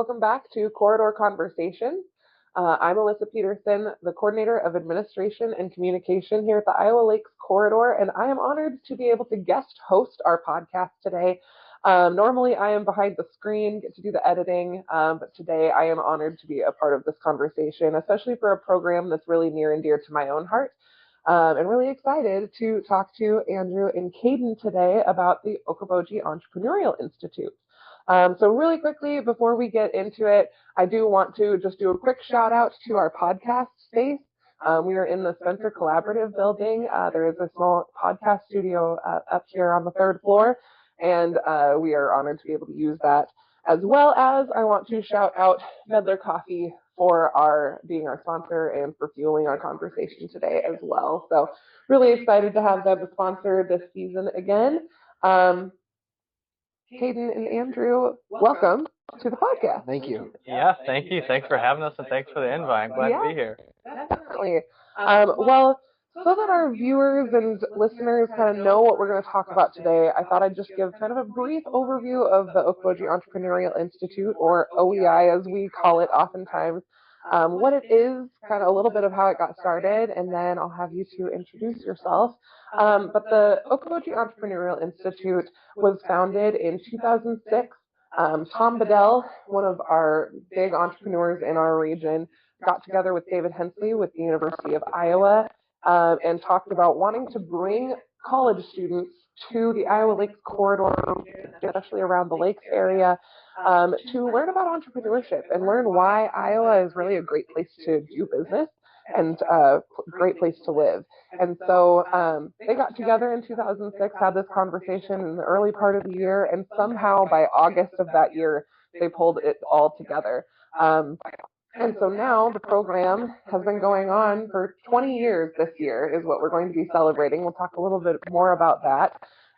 welcome back to Corridor Conversations. I'm Alyssa Petersen, the Coordinator of Administration and Communication here at the Iowa Lakes Corridor, and I am honored to be able to guest host our podcast today. Normally, I am behind the screen, get to do the editing, but today I am honored to be a part of this conversation, especially for a program that's really near and dear to my own heart. And really excited to talk to Andrew and Kadin today about the Okoboji Entrepreneurial Institute. So really quickly, before we get into it, I do want to just do a quick shout out to our podcast space. We are in the Spencer Collaborative building. There is a small podcast studio up here on the third floor, and we are honored to be able to use that. As well as I want to shout out Medler Coffee for being our sponsor and for fueling our conversation today as well. So really excited to have them as a sponsor this season again. Kadin and Andrew, welcome to the podcast. Thank you. Yeah, thank you. Thanks for having us, and thanks for the invite. I'm glad to be here. Definitely. Well, so that our viewers and listeners kind of know what we're going to talk about today, I thought I'd just give kind of a brief overview of the Okoboji Entrepreneurial Institute, or OEI as we call it oftentimes, what it is, kind of a little bit of how it got started, and then I'll have you two introduce yourself. But the Okoboji Entrepreneurial Institute was founded in 2006. Tom Bedell, one of our big entrepreneurs in our region, got together with David Hensley with the University of Iowa and talked about wanting to bring college students to the Iowa Lakes Corridor, especially around the Lakes area, to learn about entrepreneurship and learn why Iowa is really a great place to do business and a great place to live. And so they got together in 2006, had this conversation in the early part of the year, and somehow by August of that year, they pulled it all together. And so now the program has been going on for 20 years this year is what we're going to be celebrating. We'll talk a little bit more about that.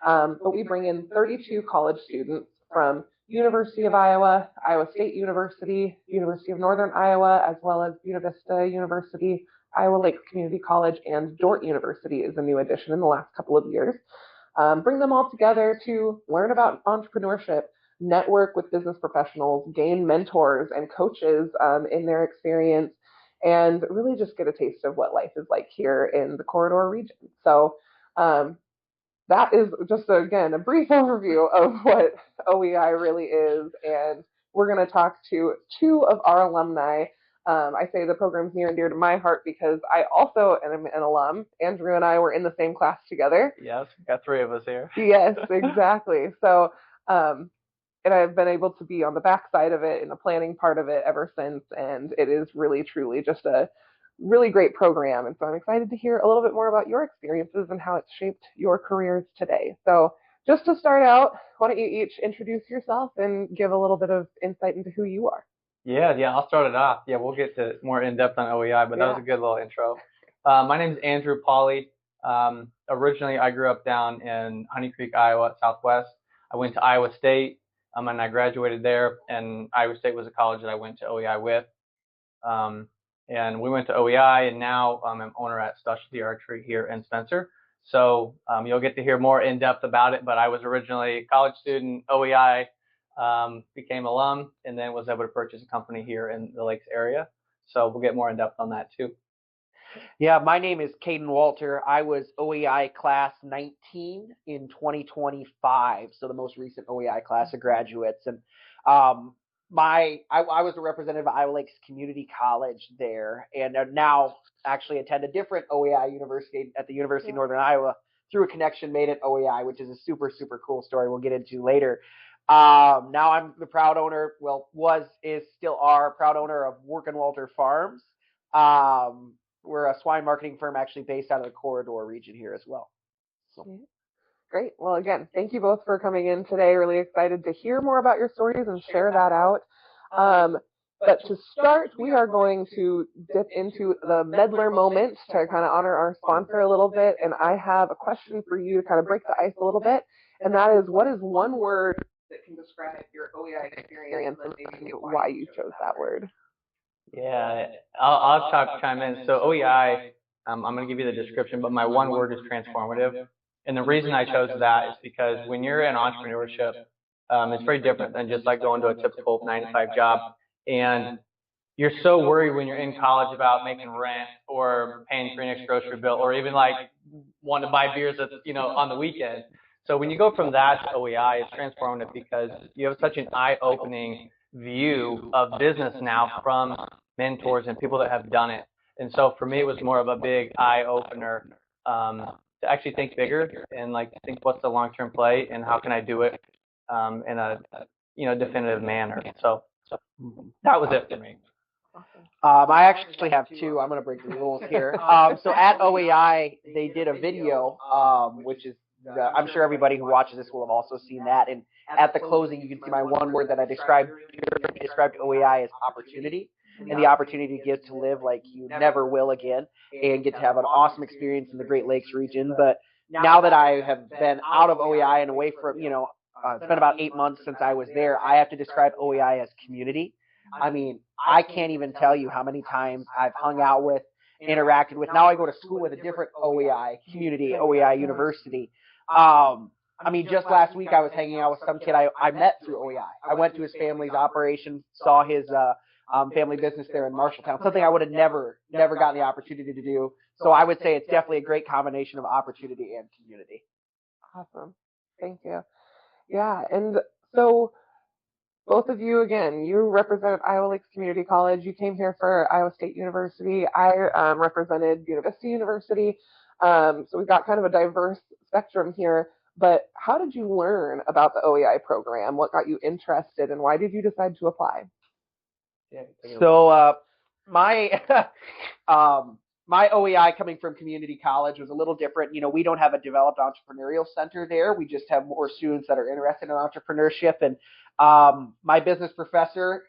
But we bring in 32 college students from University of Iowa, Iowa State University, University of Northern Iowa, as well as Buena Vista University, Iowa Lakes Community College, and Dordt University is a new addition in the last couple of years. Bring them all together to learn about entrepreneurship, network with business professionals, gain mentors and coaches in their experience, and really just get a taste of what life is like here in the Corridor region. So that is just, again, a brief overview of what OEI really is, and we're going to talk to two of our alumni. I say the program's near and dear to my heart because I also am an alum. Andrew and I were in the same class together. Yes, we've got three of us here. Yes, exactly. So, and I've been able to be on the backside of it and the planning part of it ever since, and it is really, truly just a really great program. And so I'm excited to hear a little bit more about your experiences and how it's shaped your careers today. So just to start out, why don't you each introduce yourself and give a little bit of insight into who you are? Yeah, I'll start it off. Yeah, we'll get to more in-depth on OEI, but that was a good little intro. My name is Andrew Pauley. Originally, I grew up down in Honey Creek, Iowa, Southwest. I went to Iowa State, and I graduated there, and Iowa State was a college that I went to OEI with. And we went to OEI, and now I'm owner at Specialty Archery here in Spencer. So you'll get to hear more in-depth about it, but I was originally a college student, OEI, became alum, and then was able to purchase a company here in the Lakes area. So we'll get more in-depth on that too. Yeah, my name is Kadin Walter. I was OEI class 19 in 2025, so the most recent OEI class of graduates. And I was a representative of Iowa Lakes Community College there, and now actually attend a different OEI university at the University of Northern Iowa through a connection made at OEI, which is a super, super cool story we'll get into later. Now I'm the proud owner, is still our proud owner of Workin' Walter Farms. We're a swine marketing firm actually based out of the Corridor region here as well. So. Great. Well, again, thank you both for coming in today. Really excited to hear more about your stories and share that out. But to start, we are going to dip into the Medler moment to kind of honor our sponsor a little bit. And I have a question for you to kind of break the ice a little bit. And that is, what is one word that can describe your OEI experience and maybe why you chose that word? Yeah, I'll chime in. So OEI, I'm going to give you the description, but my one word is transformative. And the reason I chose that is because when you're in entrepreneurship, It's very different than just like going to a typical 9 to 5 job. And you're so worried when you're in college about making rent or paying for your next grocery bill or even like wanting to buy beers at, on the weekend. So when you go from that to OEI, it's transformative because you have such an eye-opening view of business now from mentors and people that have done it. And so for me, it was more of a big eye-opener to actually think bigger and like think what's the long-term play and how can I do it in a definitive manner. So that was it for me. I actually have two. I'm going to break the rules here. So at OEI, they did a video, which is, I'm sure everybody who watches this will have also seen that. And at the closing, you can see my one word that I described OEI as opportunity, and the opportunity to get to live like you never will again and get to have an awesome experience in the Great Lakes region. But now that I have been out of OEI and away from, it's been about 8 months since I was there, I have to describe OEI as community. I mean, I can't even tell you how many times I've hung out with, interacted with. Now I go to school with a different OEI community, OEI University. I mean, just last week I was hanging out with some kid I met through OEI. I went to his family's operation, saw his family business there in Marshalltown, something I would have never gotten the opportunity to do. So I would say it's definitely a great combination of opportunity and community. Awesome. Thank you. Yeah, and so both of you, again, you represented Iowa Lakes Community College. You came here for Iowa State University. I represented Buena Vista University. So we've got kind of a diverse spectrum here. But how did you learn about the OEI program? What got you interested, and why did you decide to apply? So my my OEI coming from community college was a little different. We don't have a developed entrepreneurial center there. We just have more students that are interested in entrepreneurship. And my business professor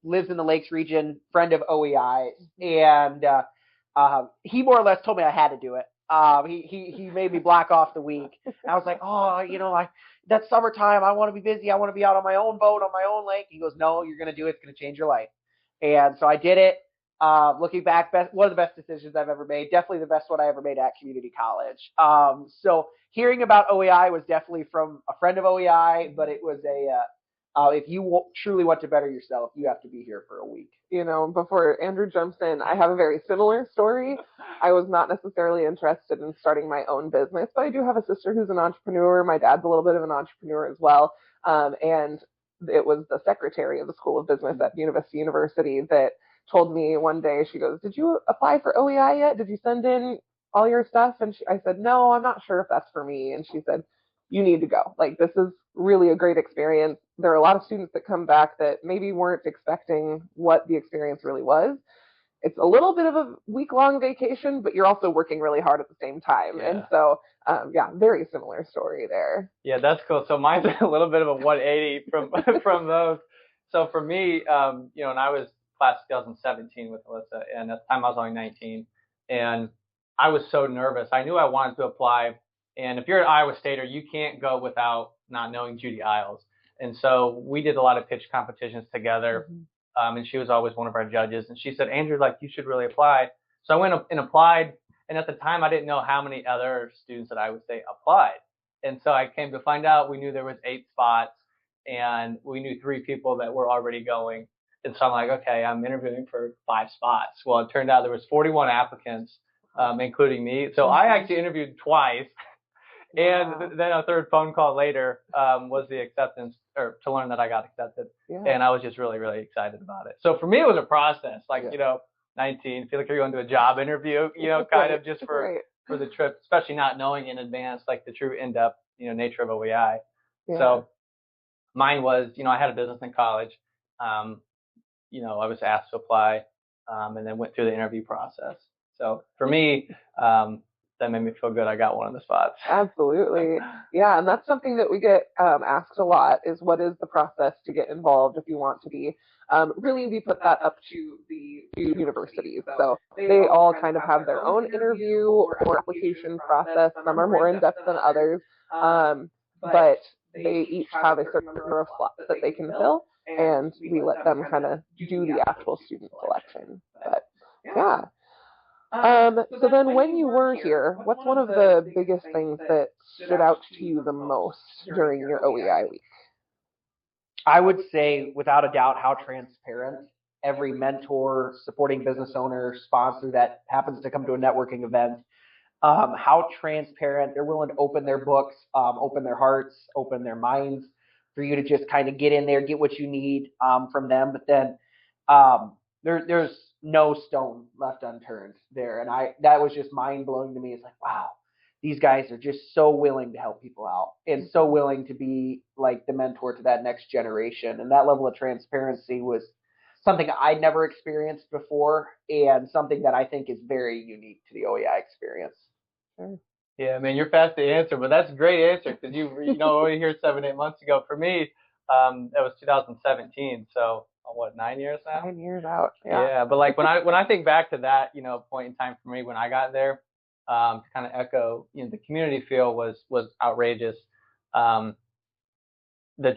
lives in the Lakes region, friend of OEI, and he more or less told me I had to do it. He made me block off the week. And I was like, that's summertime. I want to be busy. I want to be out on my own boat, on my own lake. He goes, no, you're going to do it. It's going to change your life. And so I did it. Looking back, one of the best decisions I've ever made. Definitely the best one I ever made at community college. So hearing about OEI was definitely from a friend of OEI, but it was if you truly want to better yourself, you have to be here for a week. Before Andrew jumps in, I have a very similar story. I was not necessarily interested in starting my own business, but I do have a sister who's an entrepreneur. My dad's a little bit of an entrepreneur as well. And it was the secretary of the School of Business at Buena Vista University that told me one day, she goes, did you apply for OEI yet? Did you send in all your stuff? And I said, no, I'm not sure if that's for me. And she said, you need to go. Like, this is really a great experience. There are a lot of students that come back that maybe weren't expecting what the experience really was. It's a little bit of a week-long vacation, but you're also working really hard at the same time. Yeah. And so, very similar story there. Yeah, that's cool. So mine's a little bit of a 180 from those. So for me, and I was class 2017 with Alyssa, and at the time I was only 19, and I was so nervous. I knew I wanted to apply, and if you're an Iowa Stater, you can't go without not knowing Judy Isles. And so we did a lot of pitch competitions together, and she was always one of our judges. And she said, Andrew, you should really apply. So I went up and applied, and at the time I didn't know how many other students at Iowa State applied. And so I came to find out we knew there was 8 spots, and we knew 3 people that were already going. And so I'm like, okay, I'm interviewing for 5 spots. Well, it turned out there was 41 applicants, including me. So I actually interviewed twice. And then a third phone call later was the acceptance, or to learn that I got accepted. Yeah. And I was just really, really excited about it. So for me, it was a process. 19, feel like you're going to a job interview, kind of just for the trip, especially not knowing in advance, the true in-depth, nature of OEI. Yeah. So mine was, I had a business in college. I was asked to apply, and then went through the interview process. So for me, that made me feel good. I got one of the spots. Absolutely. Yeah, and that's something that we get asked a lot is what is the process to get involved if you want to be. Really, we put that up to the universities. So they all kind of have their own interview or application process. Some are more in-depth than others, but they each have a certain number of slots that they can fill, and we let them kind of do the actual student selection. But yeah. So then when you were here, what's one of the biggest things that stood out to you the most during your OEI week? I would say without a doubt how transparent every mentor, supporting business owner, sponsor that happens to come to a networking event, how transparent they're willing to open their books, open their hearts, open their minds for you to just kind of get in there, get what you need from them. But then there's no stone left unturned there. And that was just mind blowing to me. It's like, wow, these guys are just so willing to help people out and so willing to be like the mentor to that next generation. And that level of transparency was something I'd never experienced before and something that I think is very unique to the OEI experience. Sure. Yeah, man, you're fast to answer, but that's a great answer because you know already here 7-8 months ago. For me, that was 2017, so what, 9 years now? 9 years out. Yeah, but like when I think back to that, point in time for me when I got there, to kind of echo, the community feel was outrageous. The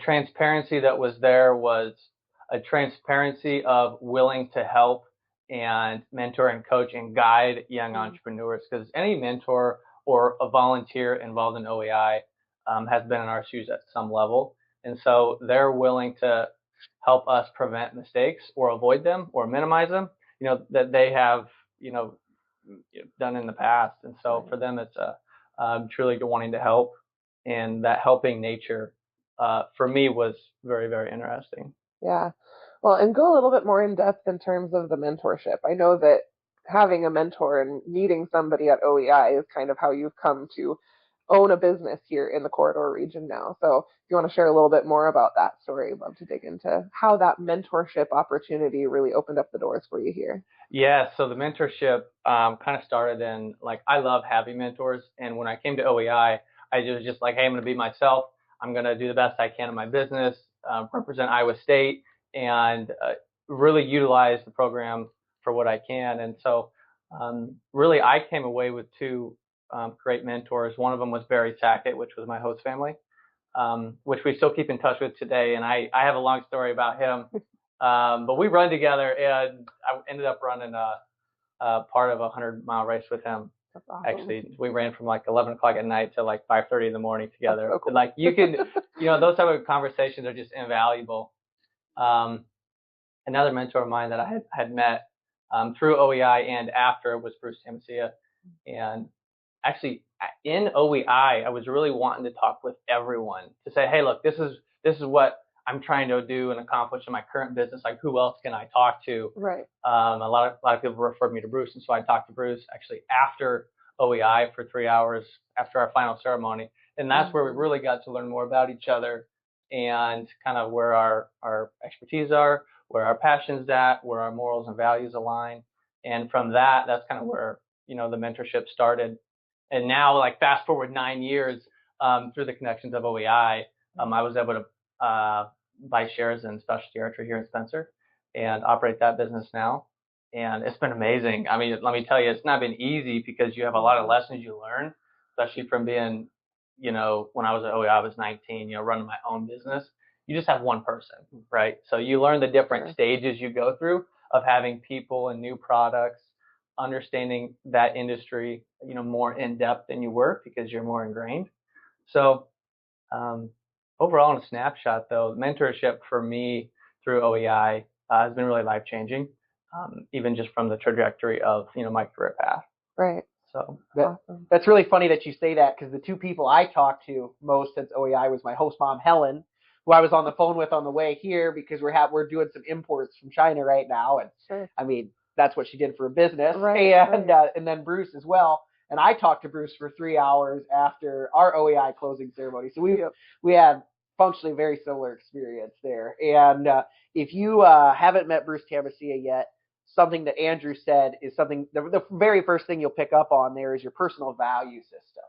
transparency that was there was a transparency of willing to help and mentor and coach and guide young entrepreneurs, because any mentor or a volunteer involved in OEI has been in our shoes at some level. And so they're willing to help us prevent mistakes or avoid them or minimize them, that they have, done in the past. And so for them, it's truly wanting to help. And that helping nature, for me, was very, very interesting. Yeah. Well, and go a little bit more in depth in terms of the mentorship. I know that having a mentor and meeting somebody at OEI is kind of how you've come to own a business here in the corridor region now. So if you want to share a little bit more about that story, I'd love to dig into how that mentorship opportunity really opened up the doors for you here. Yeah, so the mentorship kind of started in, I love having mentors. And when I came to OEI, I was just like, hey, I'm going to be myself. I'm going to do the best I can in my business, represent Iowa State, and really utilize the program for what I can. And so really I came away with two great mentors. One of them was Barry Sackett, which was my host family, which we still keep in touch with today. And I have a long story about him, but we run together, and I ended up running a part of a 100-mile race with him. That's awesome. Actually, we ran from 11 o'clock at night to 5:30 in the morning together. That's so cool. And you can, those type of conversations are just invaluable. Another mentor of mine that I had met through OEI and after was Bruce Tamasia. And actually in OEI, I was really wanting to talk with everyone to say, hey, look, this is what I'm trying to do and accomplish in my current business. Like, who else can I talk to? Right. A lot of people referred me to Bruce, and so I talked to Bruce actually after OEI for 3 hours after our final ceremony, and that's where we really got to learn more about each other and kind of where our expertise are, where our passions at, where our morals and values align, and from that's kind of where the mentorship started. And now, fast forward 9 years through the connections of OEI, I was able to buy shares in Specialty Archery here in Spencer and operate that business now. And it's been amazing. I mean, let me tell you, it's not been easy because you have a lot of lessons you learn, especially from being, when I was at OEI, I was 19, running my own business. You just have one person, right? So you learn the different stages you go through of having people and new products, understanding that industry, more in depth than you were because you're more ingrained. So, overall, in a snapshot, though, mentorship for me through OEI has been really life-changing, even just from the trajectory of, my career path. Right. So that's really funny that you say that, because the two people I talked to most since OEI was my host mom, Helen, who I was on the phone with on the way here because we're doing some imports from China right now. And I mean, that's what she did for a business. Right, and then Bruce as well. And I talked to Bruce for 3 hours after our OEI closing ceremony. So we had functionally a very similar experience there. And if you haven't met Bruce Tamasia yet, something that Andrew said is something, the very first thing you'll pick up on there is your personal value system.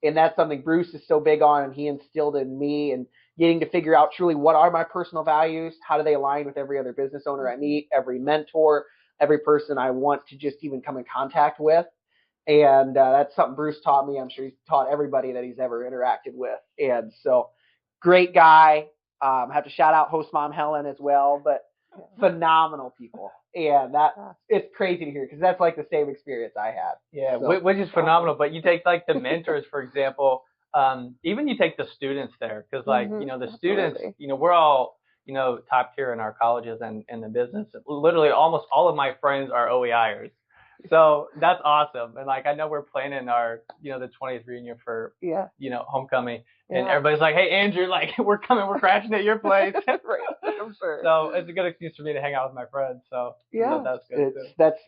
And that's something Bruce is so big on, and he instilled in me, and getting to figure out truly what are my personal values, how do they align with every other business owner I meet, every mentor, every person I want to just even come in contact with. And that's something Bruce taught me. I'm sure he's taught everybody that he's ever interacted with. And so, great guy. Have to shout out host mom Helen as well, but phenomenal people. And it's crazy to hear, because that's the same experience I had. Yeah, so, which is phenomenal. But you take the mentors, for example, even you take the students there, because the students, we're all top tier in our colleges and in the business. Literally almost all of my friends are OEIers. So that's awesome. And like, I know we're planning our, the 20th reunion for, homecoming. And everybody's like, hey, Andrew, like, we're crashing at your place. Right, I'm sure. So it's a good excuse for me to hang out with my friends. So that's good.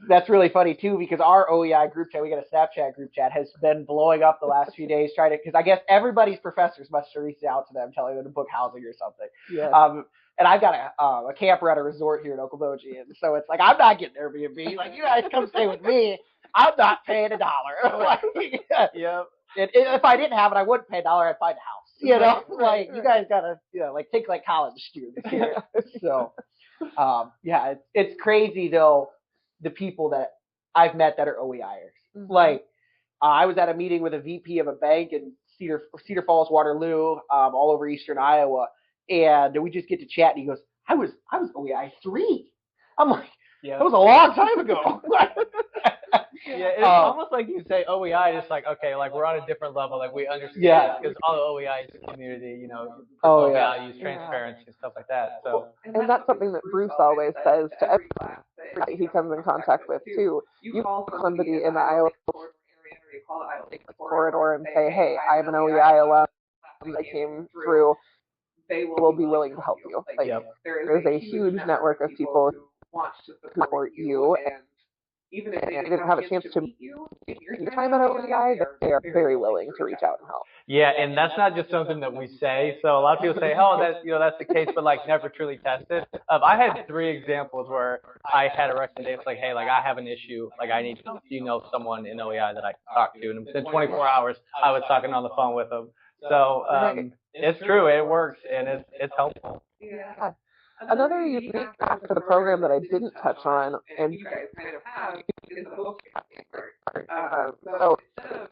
That's really funny too, because our OEI group chat, we got a Snapchat group chat, has been blowing up the last few days because I guess everybody's professors must have reached out to them telling them to book housing or something. Yeah. And I've got a camper at a resort here in Okoboji, and so it's like, I'm not getting Airbnb. Like, you guys come stay with me. I'm not paying $1. Like, and if I didn't have it, I wouldn't pay $1. I'd find a house. Like, you guys gotta, think like college students here. So, it's crazy though, the people that I've met that are OEIers. Mm-hmm. Like, I was at a meeting with a VP of a bank in Cedar Falls, Waterloo, all over Eastern Iowa. And we just get to chat, and he goes, I was OEI 3. I'm like, that was a long time ago. It's almost like you say OEI, just like, okay, like we're on a different level, like we understand because all the OEI is community, personal values, transparency, and stuff like that. So, and that's something that Bruce always says to everybody that he comes in contact with too. You call somebody in the Iowa corridor and say, hey, I'm an OEI alum that came through. They will be willing to help you. Like, there's a huge network of people who want to support you, and even if they didn't have a chance to meet you in your time at OEI, they are very willing to reach out and help. Yeah, and that's not just something that we say. So a lot of people say, oh, that's the case, but like never truly tested. I had 3 examples where I had a recommendation, like, hey, like I have an issue, like I need to, someone in OEI that I can talk to, and within 24 hours, I was talking on the phone with them. So it's true, it works, and it's helpful. Yeah. Another unique aspect of the program that I didn't touch on, and you guys kind of have, is the host part. So instead of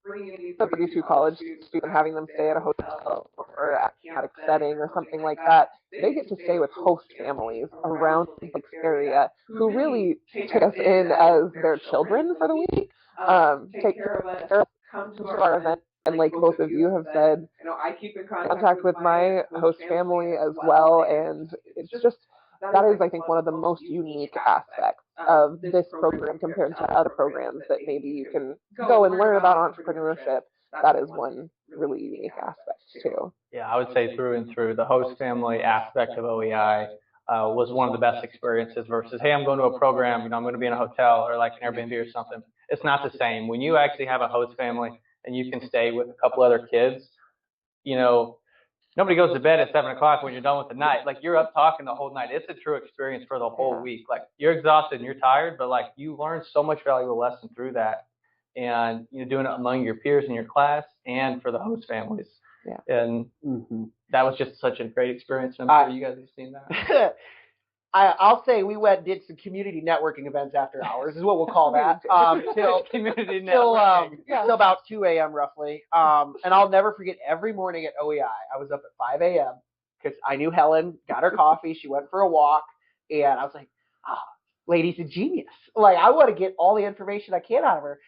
bringing these 32 college students and having them stay at a hotel or a attic setting or something like that, they get to stay with host families around the area who really take us in as their children for the week, take care of us, come to our events. And like both of you have said, I keep in contact with my host family as well, and it's just, that is, I think, one of the most unique aspects of this program compared to other programs that maybe you can go and learn about entrepreneurship. That is one really unique aspect too. Yeah, I would say through and through, the host family aspect of OEI was one of the best experiences versus, hey, I'm going to a program, I'm going to be in a hotel or like an Airbnb or something. It's not the same. When you actually have a host family and you can stay with a couple other kids, nobody goes to bed at 7 o'clock when you're done with the night. Like, you're up talking the whole night. It's a true experience for the whole week. Like, you're exhausted and you're tired, but like, you learn so much valuable lesson through that. And you're doing it among your peers in your class and for the host families. Yeah. And that was just such a great experience. I'm sure you guys have seen that. I'll say we went and did some community networking events after hours, is what we'll call that. Till about 2 a.m. roughly. And I'll never forget, every morning at OEI, I was up at 5 a.m. because I knew Helen got her coffee. She went for a walk, and I was like, lady's a genius. Like, I want to get all the information I can out of her.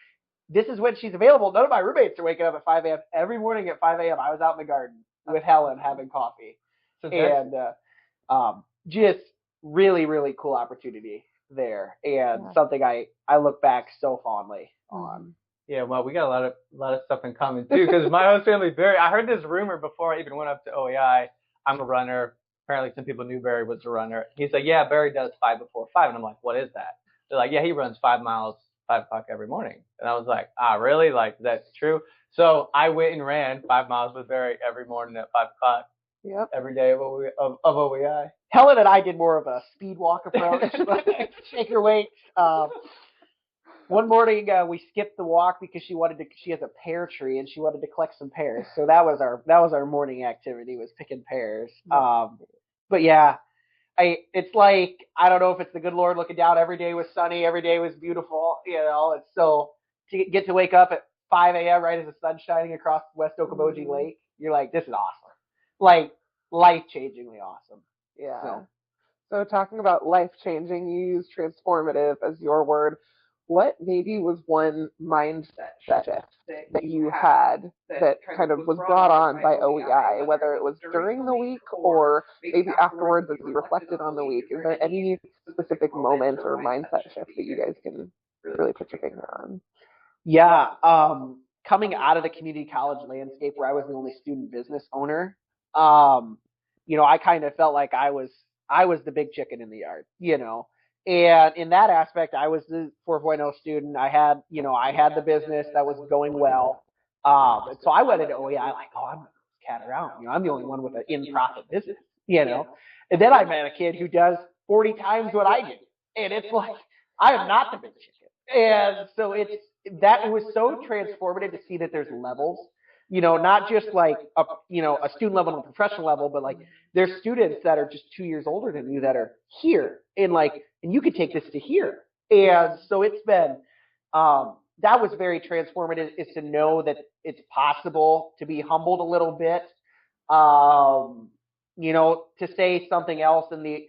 This is when she's available. None of my roommates are waking up at 5 a.m. Every morning at 5 a.m. I was out in the garden with Helen having coffee. And just really, really cool opportunity there, and something I look back so fondly on. Yeah, well, we got a lot of stuff in common too, because my host family I heard this rumor before I even went up to OEI. I'm a runner. Apparently some people knew Barry was a runner. He's like, yeah, Barry does 5 before 5. And I'm like, what is that? They're like, yeah, he runs 5 miles, 5 o'clock every morning. And I was like, really? Like, that's true? So I went and ran 5 miles with Barry every morning at 5 o'clock. Yep. Every day of OEI. Helen and I did more of a speed walk approach, like shake your weights. One morning we skipped the walk because she has a pear tree and she wanted to collect some pears. So that was our morning activity, was picking pears. But yeah, it's like, I don't know if it's the good Lord looking down. Every day was sunny, every day was beautiful. It's so, to get to wake up at 5 a.m. right as the sun's shining across West Okoboji Lake, you're like, this is awesome. Like, life-changingly awesome. Yeah. So talking about life-changing, you use transformative as your word. what maybe was one mindset shift that you had that kind of was brought on by OEI, whether it was during the week or maybe afterwards as you reflected on the week? Is there any specific moment or mindset shift that you guys can really put your finger on? Yeah. Coming out of the community college landscape where I was the only student business owner, I kind of felt like I was the big chicken in the yard, And in that aspect, I was the 4.0 student. I had the business that was going well. And so I went into OEI like, oh, I'm cat around. I'm the only one with an in-profit business. And then I met a kid who does 40 times what I do. And it's like, I am not the big chicken. And so it was so transformative to see that there's levels, not just like a student level and a professional level, but like there's students that are just 2 years older than you that are here and you could take this to here. And so it's been, that was very transformative, is to know that it's possible to be humbled a little bit, to say something else in the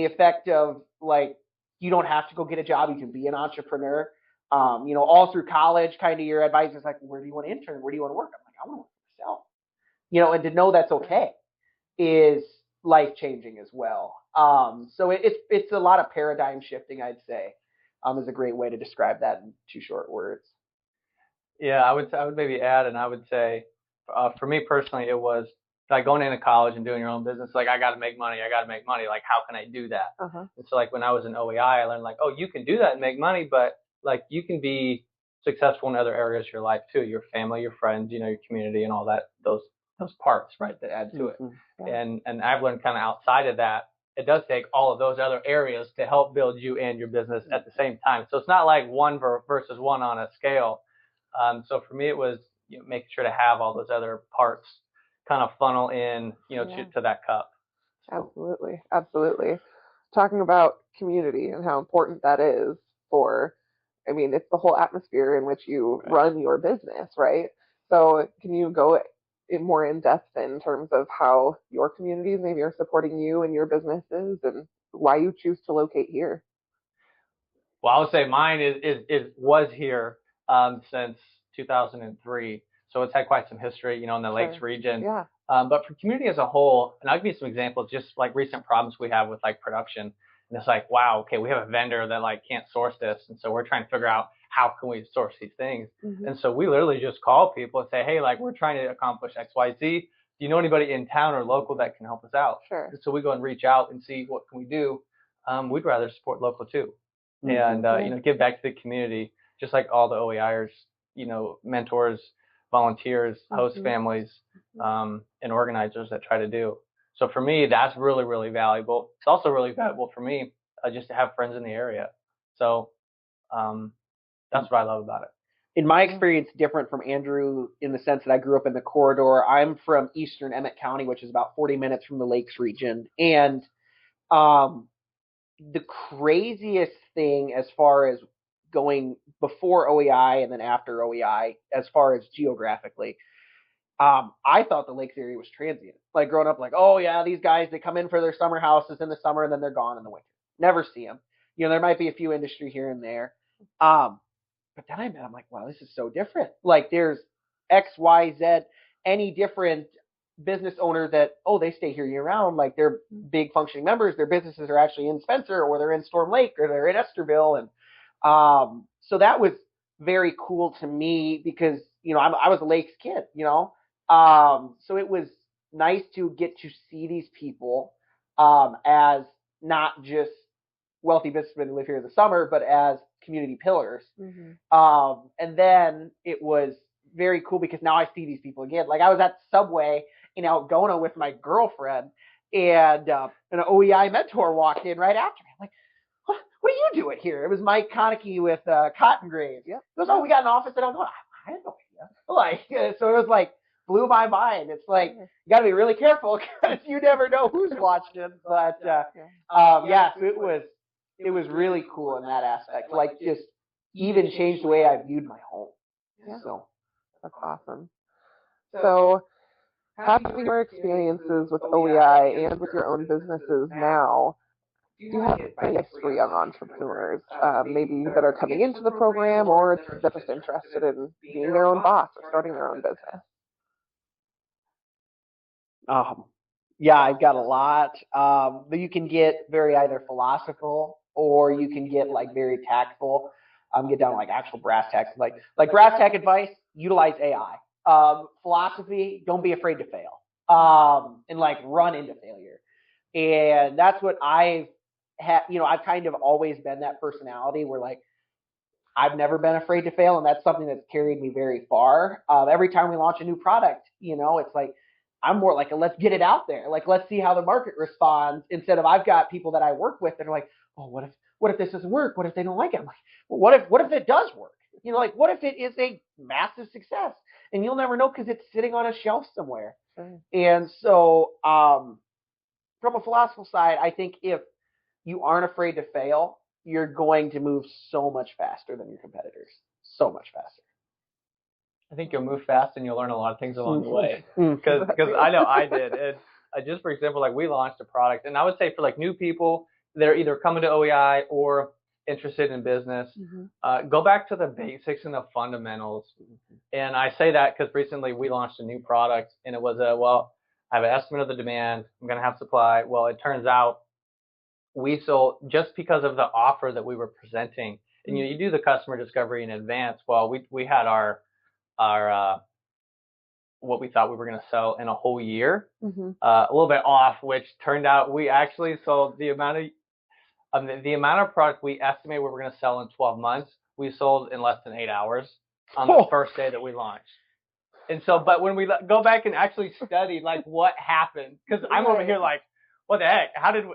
effect of like, you don't have to go get a job. You can be an entrepreneur. All through college, kind of your advisor's like, where do you want to intern? Where do you want to work? I'm like, I want to work for myself. And to know that's okay is life changing as well. So it's a lot of paradigm shifting, I'd say, is a great way to describe that in 2 short words. Yeah, I would maybe add, and I would say, for me personally, it was like going into college and doing your own business. Like, I got to make money. Like, how can I do that? And so like when I was in OEI, I learned like, oh, you can do that and make money, but like you can be successful in other areas of your life too, your family, your friends, your community, and all that, those parts, right, that add to it. Yeah. And I've learned kind of outside of that, it does take all of those other areas to help build you and your business at the same time. So it's not like one versus one on a scale. So for me, it was making sure to have all those other parts kind of funnel in, to that cup. So. Absolutely. Talking about community and how important that is it's the whole atmosphere in which you run your business, right? So can you go more in depth in terms of how your communities maybe are supporting you and your businesses and why you choose to locate here? Well, I would say mine was here since 2003. So it's had quite some history, in the Lakes region. Yeah. But for community as a whole, and I'll give you some examples, just like recent problems we have with like production. And it's like, wow, okay, we have a vendor that like can't source this. And so we're trying to figure out how can we source these things. And so we literally just call people and say, hey, like we're trying to accomplish X, Y, Z. Do you know anybody in town or local that can help us out? Sure. And so we go and reach out and see what can we do. We'd rather support local too. And, give back to the community, just like all the OEIers, mentors, volunteers, host families, and organizers that try to do. So for me, that's really, really valuable. It's also really valuable for me just to have friends in the area. So that's what I love about it. In my experience, different from Andrew in the sense that I grew up in the corridor. I'm from eastern Emmett County, which is about 40 minutes from the Lakes region. And the craziest thing as far as going before OEI and then after OEI, as far as geographically, I thought the Lakes area was transient. Like growing up, like, oh yeah, these guys, they come in for their summer houses in the summer and then they're gone in the winter. Never see them. There might be a few industry here and there. But then I met, I'm like, wow, this is so different. Like there's X, Y, Z, any different business owner that, they stay here year round. Like they're big functioning members. Their businesses are actually in Spencer or they're in Storm Lake or they're in Esterville. And so that was very cool to me because, I was a Lakes kid, so it was nice to get to see these people as not just wealthy businessmen who live here in the summer, but as community pillars. And then it was very cool because now I see these people again. Like I was at Subway in Algona with my girlfriend, and an OEI mentor walked in right after me. I'm like, what are you doing here? It was Mike Konecki with Cotton Graves. Yeah. He goes, we got an office at Algona. I had no idea. So it was like, blew my mind. It's like, you got to be really careful because you never know who's watching. But so it was really cool in that aspect. Like just even changed the way I viewed my home. Yeah. So that's awesome. So having your experiences with OEI and with your own businesses now, do you have advice for young entrepreneurs, maybe that are coming into the program or that are just interested in being their own boss or starting their own business? Yeah, I've got a lot. But you can get very either philosophical or you can get like very tactful. Get down to like actual brass tacks. Like brass tack advice, utilize AI. Philosophy, don't be afraid to fail. And like run into failure. And that's what I've had. I've kind of always been that personality where like I've never been afraid to fail, and that's something that's carried me very far. Every time we launch a new product, it's like I'm more like, let's get it out there. Like, let's see how the market responds. Instead of I've got people that I work with that are like, oh, what if this doesn't work? What if they don't like it? I'm like, well, what if it does work? Like what if it is a massive success? And you'll never know because it's sitting on a shelf somewhere. And so, from a philosophical side, I think if you aren't afraid to fail, you're going to move so much faster than your competitors. So much faster. I think you'll move fast and you'll learn a lot of things along the way. Because I know I did. And just for example, like we launched a product, and I would say for like new people that are either coming to OEI or interested in business, go back to the basics and the fundamentals. And I say that because recently we launched a new product, and it was I have an estimate of the demand. I'm going to have supply. Well, it turns out we sold just because of the offer that we were presenting. And you do the customer discovery in advance. Well, we had our what we thought we were going to sell in a whole year, a little bit off, which turned out we actually sold the amount of product we estimated we were going to sell in 12 months, we sold in less than 8 hours on the first day that we launched. And so, but when we go back and actually study like what happened, because I'm over here like, what the heck? How did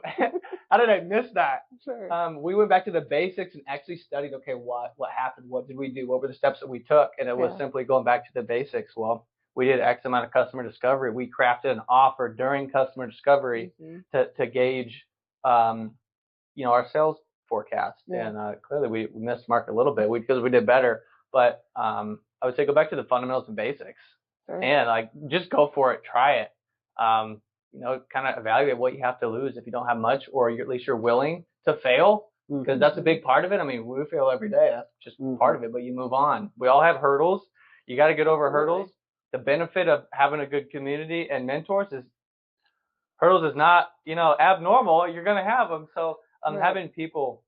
I miss that? Sure. We went back to the basics and actually studied, okay, what happened? What did we do? What were the steps that we took? And it was simply going back to the basics. Well, we did X amount of customer discovery. We crafted an offer during customer discovery to gauge, our sales forecast. Yeah. And clearly we missed the mark a little bit because we did better. But I would say go back to the fundamentals and basics. Sure. And like just go for it, try it. Kind of evaluate what you have to lose if you don't have much, or at least you're willing to fail, because that's a big part of it. I mean, we fail every day. That's just part of it, but you move on. We all have hurdles. You got to get over hurdles. The benefit of having a good community and mentors is hurdles is not, abnormal. You're going to have them. So having people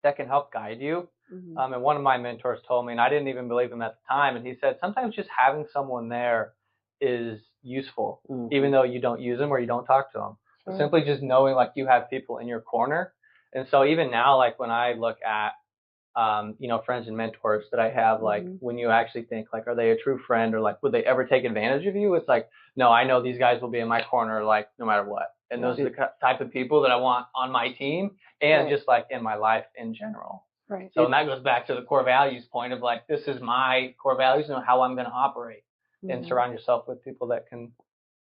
that can help guide you. And one of my mentors told me, and I didn't even believe him at the time, and he said, sometimes just having someone there is useful, even though you don't use them or you don't talk to them. Sure. Simply just knowing like you have people in your corner. And so even now, like when I look at, friends and mentors that I have, like when you actually think like, are they a true friend, or like, would they ever take advantage of you? It's like, no, I know these guys will be in my corner, like no matter what. And those are the type of people that I want on my team and just like in my life in general. Right. So and that goes back to the core values point of like, this is my core values and how I'm going to operate. And surround yourself with people that can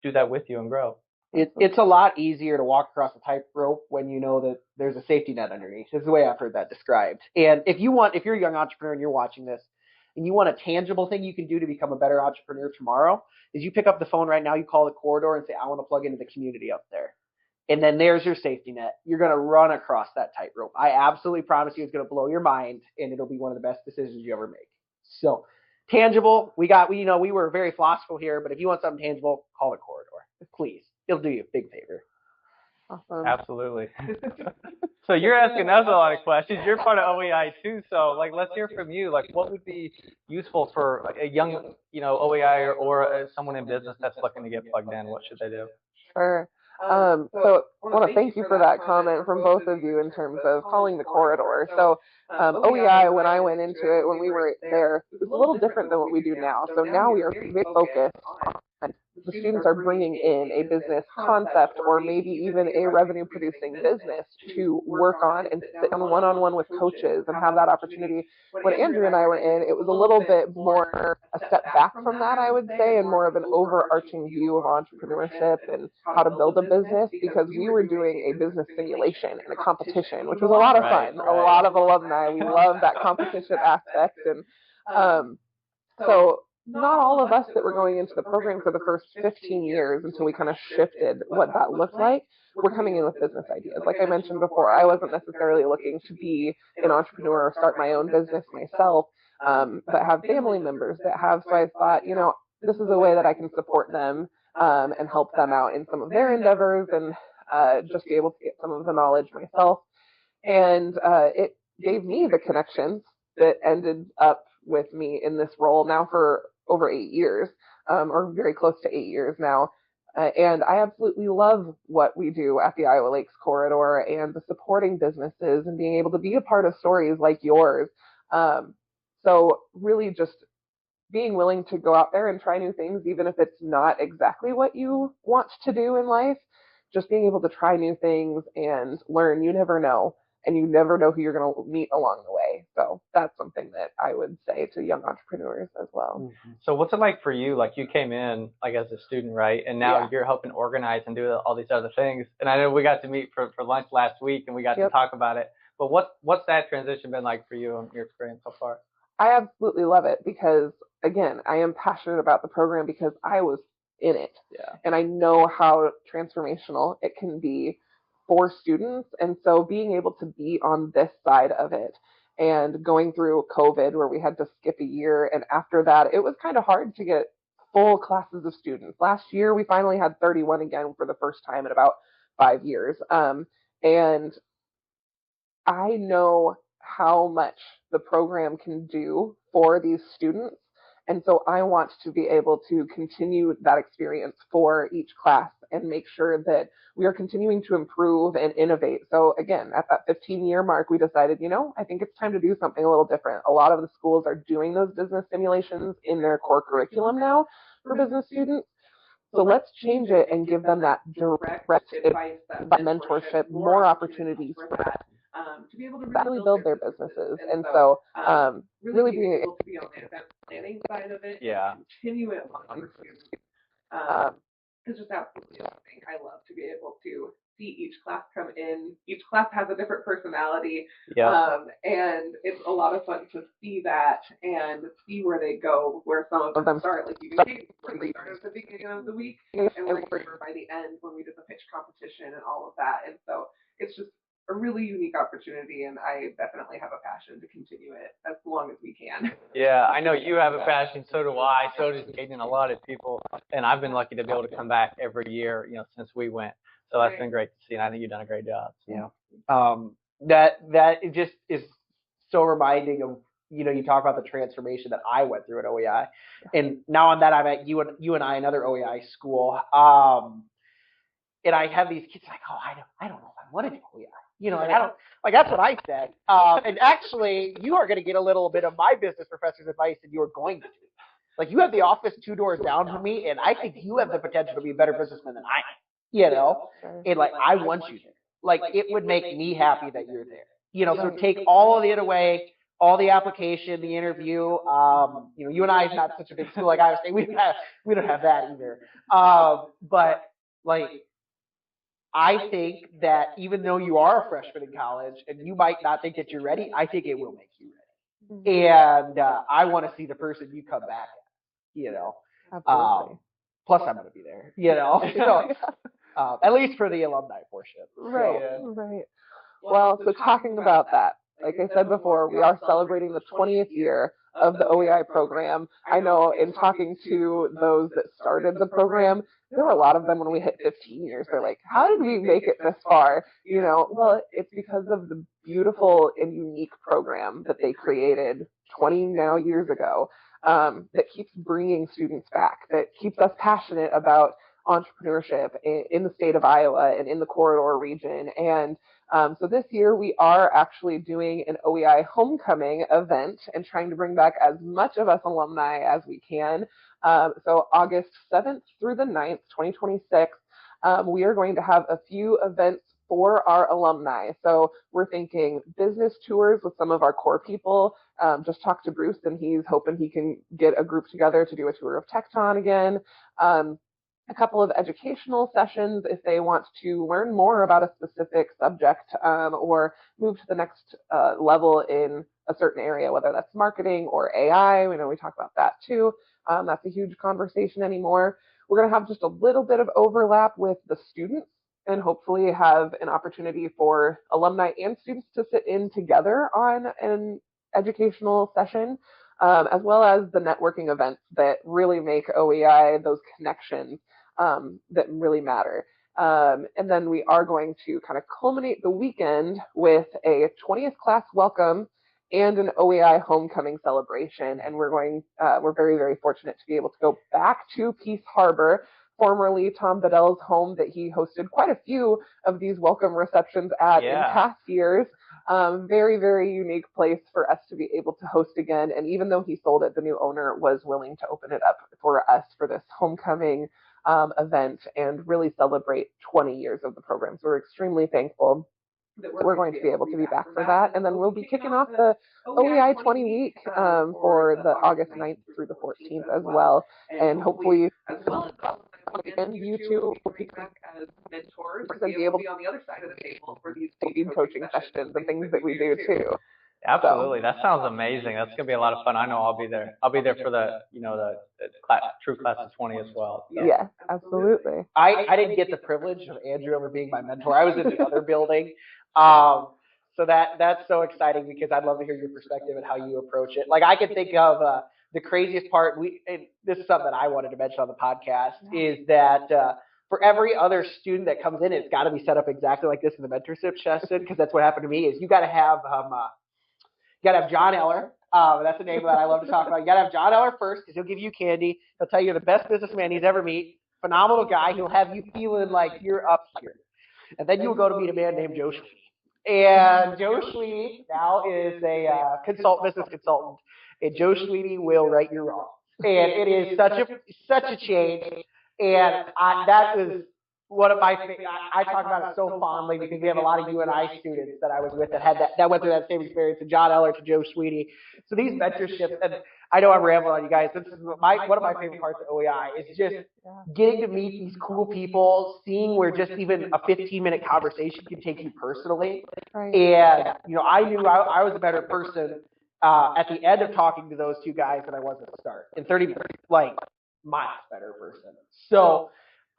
do that with you and grow. It's a lot easier to walk across a tightrope when you know that there's a safety net underneath. This is the way I've heard that described. And if you're a young entrepreneur and you're watching this and you want a tangible thing you can do to become a better entrepreneur tomorrow, is you pick up the phone right now, you call the corridor and say, I want to plug into the community up there. And then there's your safety net. You're going to run across that tightrope. I absolutely promise you it's going to blow your mind, and it'll be one of the best decisions you ever make. So tangible, we were very philosophical here, but if you want something tangible, call the corridor. Please. It'll do you a big favor. Awesome. Absolutely. So you're asking us a lot of questions. You're part of OEI too. So like, let's hear from you. Like what would be useful for like a young, OEI or someone in business that's looking to get plugged in? What should they do? Sure. So I want to thank you for that comment from both of you in terms of calling the corridor. So OEI, when I went into it, when we were there, it was a little different than what we do now. So now we are very focused on the students are bringing in a business concept or maybe even a revenue producing business to work on and sit on one-on-one with coaches and have that opportunity. When Andrew and I went in, it was a little bit more a step back from that, I would say, and more of an overarching view of entrepreneurship and how to build a business, because we were doing a business simulation and a competition, which was a lot of fun. A lot of alumni, we love that competition aspect. And so not all of us that were going into the program for the first 15 years until we kind of shifted what that looked like were coming in with business ideas. Like I mentioned before, I wasn't necessarily looking to be an entrepreneur or start my own business myself, but have family members that have. So I thought, this is a way that I can support them and help them out in some of their endeavors and just be able to get some of the knowledge myself. And it gave me the connections that ended up with me in this role now for over 8 years, or very close to 8 years now. And I absolutely love what we do at the Iowa Lakes Corridor and the supporting businesses and being able to be a part of stories like yours. So really just being willing to go out there and try new things, even if it's not exactly what you want to do in life, just being able to try new things and learn. You never know. And you never know who you're going to meet along the way. So that's something that I would say to young entrepreneurs as well. Mm-hmm. So what's it like for you? Like you came in like as a student, right? And now you're helping organize and do all these other things. And I know we got to meet for lunch last week and we got to talk about it. But what's that transition been like for you and your experience so far? I absolutely love it because, again, I am passionate about the program because I was in it. Yeah. And I know how transformational it can be for students. And so being able to be on this side of it and going through COVID where we had to skip a year, and after that, it was kind of hard to get full classes of students. Last year, we finally had 31 again for the first time in about 5 years. And I know how much the program can do for these students. And so I want to be able to continue that experience for each class and make sure that we are continuing to improve and innovate. So again, at that 15-year mark, we decided, I think it's time to do something a little different. A lot of the schools are doing those business simulations in their core curriculum now for business students. So let's change it and give them that direct advice, that mentorship, more opportunities for that. To be able to really build their businesses. And so really being able to be on the event planning side of it, continue it on for students. It's just absolutely amazing. I love to be able to see each class come in. Each class has a different personality. And it's a lot of fun to see that and see where they go, where some of them start, like you where they started at the beginning of the week and where they were by the end when we did the pitch competition and all of that. And so it's just a really unique opportunity, and I definitely have a passion to continue it as long as we can. Yeah, I know you have a passion, so do I, so does Kadin, a lot of people, and I've been lucky to be able to come back every year, since we went. So that's been great to see, and I think you've done a great job. So. Yeah. That it just is so reminding of, you talk about the transformation that I went through at OEI, and now on that I'm at you and I, another OEI school, and I have these kids like, I don't know if I want to do OEI. I don't, that's what I said. And actually, you are going to get a little bit of my business professor's advice that you are going to do. You have the office 2 doors down from me, and I think you have the potential to be a better businessman than I am. And I want you there. It would make me happy that you're there. So take all of it away, all the application, the interview. You and I is not such a big school like I was saying. We don't have that either. But I think that even though you are a freshman in college and you might not think that you're ready, I think it will make you ready. And I want to see the person you come back at, Absolutely. Plus I'm going to be there, so, at least for the alumni portion. Right, right. Well, so talking about that, like I said before, we are celebrating the 20th year of the OEI program. I know in talking to those that started the program, there were a lot of them when we hit 15 years. They're like, how did we make it this far? Well, it's because of the beautiful and unique program that they created 20 now years ago that keeps bringing students back, that keeps us passionate about entrepreneurship in the state of Iowa and in the corridor region. And so this year we are actually doing an OEI homecoming event and trying to bring back as much of us alumni as we can. So August 7th through the 9th, 2026, we are going to have a few events for our alumni. So we're thinking business tours with some of our core people. Just talked to Bruce, and he's hoping he can get a group together to do a tour of Tecton again. A couple of educational sessions if they want to learn more about a specific subject or move to the next level in a certain area, whether that's marketing or AI. We know we talk about that too. That's a huge conversation anymore. We're going to have just a little bit of overlap with the students and hopefully have an opportunity for alumni and students to sit in together on an educational session, as well as the networking events that really make OEI those connections that really matter. And then we are going to kind of culminate the weekend with a 20th class welcome and an OEI homecoming celebration. And we're very, very fortunate to be able to go back to Peace Harbor, formerly Tom Bedell's home that he hosted quite a few of these welcome receptions at in past years. Very, very unique place for us to be able to host again. And even though he sold it, the new owner was willing to open it up for us for this homecoming event and really celebrate 20 years of the program. So we're extremely thankful that we're going to be able to be back for that. And then we'll be kicking off the OEI 20 week for the August 9th through the 14th as well. And hopefully, as well as you two will be back as mentors and be able to be on the other side of the table for these lead coaching sessions and things that we do too. Absolutely. That sounds amazing. That's going to be a lot of fun. I know I'll be there. I'll be there for the class, true class of 20 as well. So. Yeah, absolutely. I didn't get the privilege of Andrew ever being my mentor. I was in the other building. So that's so exciting because I'd love to hear your perspective and how you approach it. Like I could think of the craziest part, and this is something that I wanted to mention on the podcast, is that for every other student that comes in, it's got to be set up exactly like this in the mentorship session, because that's what happened to me, is you got to have John Eller. That's a name that I love to talk about. You got to have John Eller first, because he'll give you candy. He'll tell you you're the best businessman he's ever met. Phenomenal guy. He'll have you feeling like you're up here. And then you'll go to meet a man named Joe Sweeney. And Joe Sweeney now is a business consultant. And Joe Sweeney will right your wrong. And it is such a change. And that was one of my favorite. I talk about it so fondly because we have a lot of UNI students that I was with that had that went through that same experience, from John Eller to Joe Sweeney. So these mentorships, and I know I'm rambling on you guys. This is one of my favorite parts of OEI is just getting to meet these cool people, seeing where just even a 15-minute conversation can take you personally. Right. And I knew I was a better person at the end of talking to those two guys than I was at the start. In 30 minutes, like much better person. So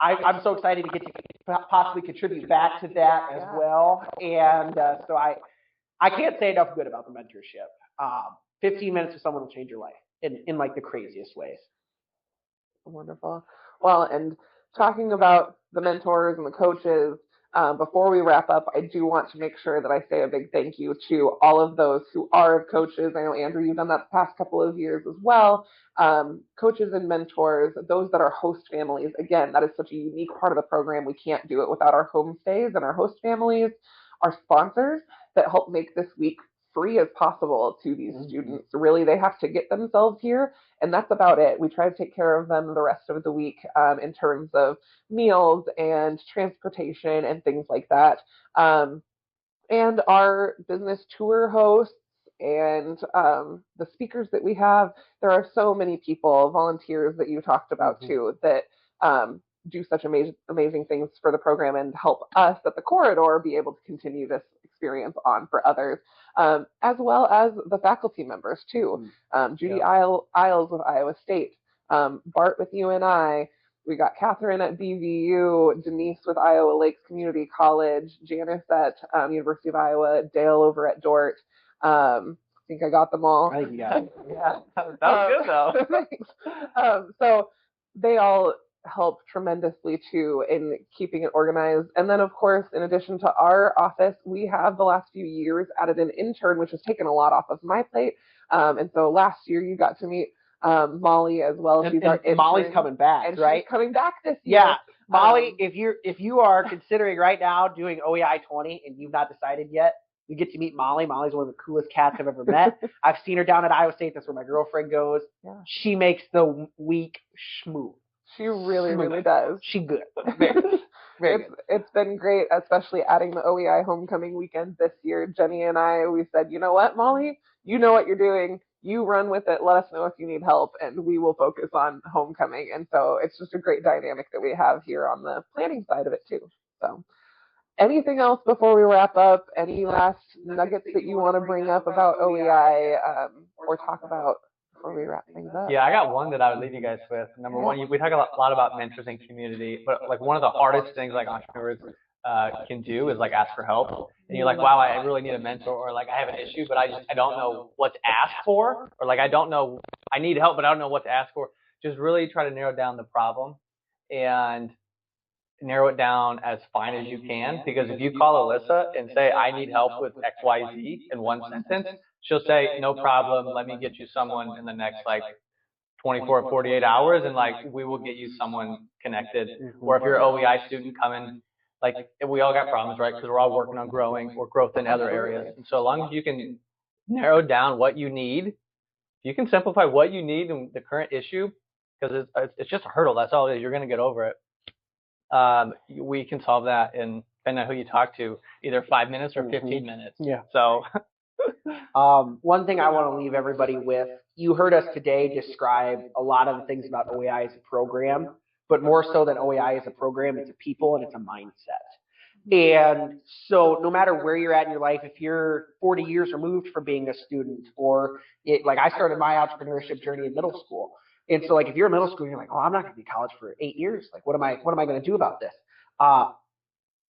I'm so excited to get to possibly contribute back to that as well. And so I can't say enough good about the mentorship. 15 minutes with someone will change your life in like the craziest ways. Wonderful. Well, and talking about the mentors and the coaches, before we wrap up, I do want to make sure that I say a big thank you to all of those who are coaches. I know, Andrew, you've done that the past couple of years as well. Coaches and mentors, those that are host families. Again, that is such a unique part of the program. We can't do it without our homestays and our host families, our sponsors that help make this week free as possible to these students. Really, they have to get themselves here, and that's about it. We try to take care of them the rest of the week in terms of meals and transportation and things like that. And our business tour hosts and the speakers that we have, there are so many people, volunteers that you talked about too, that do such amazing things for the program and help us at the corridor be able to continue this experience on for others, as well as the faculty members too. Judy Isles with Iowa State, Bart with UNI, we got Catherine at BVU, Denise with Iowa Lakes Community College, Janice at University of Iowa, Dale over at Dort. I think I got them all. I think you got it. Yeah, that was good though. Thanks. So they all help tremendously too in keeping it organized. And then, of course, in addition to our office, we have the last few years added an intern, which has taken a lot off of my plate. And so last year you got to meet Molly as well. And Molly's coming back, and right? She's coming back this year. Yeah, Molly, if you are considering right now doing OEI 20 and you've not decided yet, you get to meet Molly. Molly's one of the coolest cats I've ever met. I've seen her down at Iowa State. That's where my girlfriend goes. Yeah. She makes the week smooth. She really, really does. She good. Very good. It's been great, especially adding the OEI homecoming weekend this year. Jenny and I, we said, you know what, Molly? You know what you're doing. You run with it. Let us know if you need help, and we will focus on homecoming. And so it's just a great dynamic that we have here on the planning side of it, too. So anything else before we wrap up? Any last nuggets that you want to bring up about OEI or talk about before we wrap things up? Yeah, I got one that I would leave you guys with. Number one, we talk a lot about mentors and community, but like one of the hardest things like entrepreneurs can do is like ask for help. And you're like, wow, I really need a mentor, or like I have an issue, but I don't know what to ask for, or like I need help, but I don't know what to ask for. Just really try to narrow down the problem and narrow it down as fine as you can, because if you call Alyssa and say, I need help with XYZ in one sentence, she'll say, no problem, let me get you someone in the next like 24 48 hours, and like we will get you someone connected. Or if you're an OEI student coming, like we all got problems, right? Because we're all working on growing or growth in other areas. And so as long as you can narrow down what you need, you can simplify what you need in the current issue, because it's just a hurdle. That's all it is. You're going to get over it. We can solve that in, depending on who you talk to, either 5 minutes or 15 minutes. Yeah. So one thing I want to leave everybody with, you heard us today describe a lot of the things about OEI as a program, but more so than OEI as a program, it's a people and it's a mindset. And so no matter where you're at in your life, if you're 40 years removed from being a student, or like I started my entrepreneurship journey in middle school. And so like if you're in middle school, you're like, oh, I'm not going to be in college for 8 years. Like, what am I going to do about this?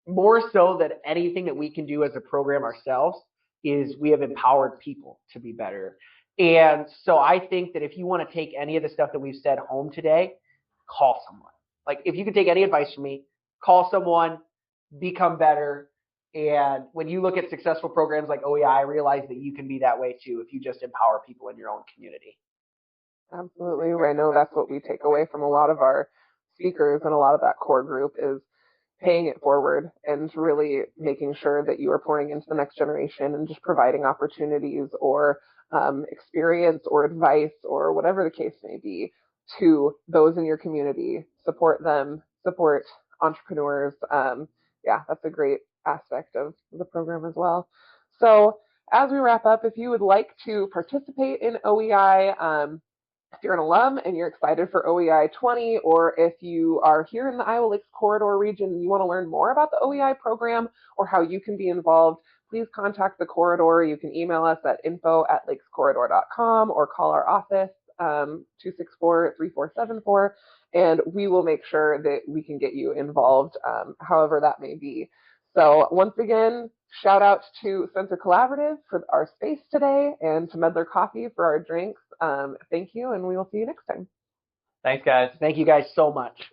More so than anything that we can do as a program ourselves is we have empowered people to be better. And so I think that if you want to take any of the stuff that we've said home today, call someone. Like if you could take any advice from me, call someone, become better. And when you look at successful programs like OEI, realize that you can be that way too if you just empower people in your own community. Absolutely. I know that's what we take away from a lot of our speakers and a lot of that core group is paying it forward and really making sure that you are pouring into the next generation and just providing opportunities or experience or advice or whatever the case may be to those in your community. Support them, support entrepreneurs. Yeah, that's a great aspect of the program as well. So as we wrap up, if you would like to participate in OEI, if you're an alum and you're excited for OEI 20, or if you are here in the Iowa Lakes Corridor region and you want to learn more about the OEI program or how you can be involved, please contact the Corridor. You can email us at info@lakescorridor.com or call our office, 264-3474, and we will make sure that we can get you involved, however that may be. So once again, shout out to Center Collaborative for our space today and to Medler Coffee for our drinks. Thank you, and we will see you next time. thanks, guys. Thank you guys so much.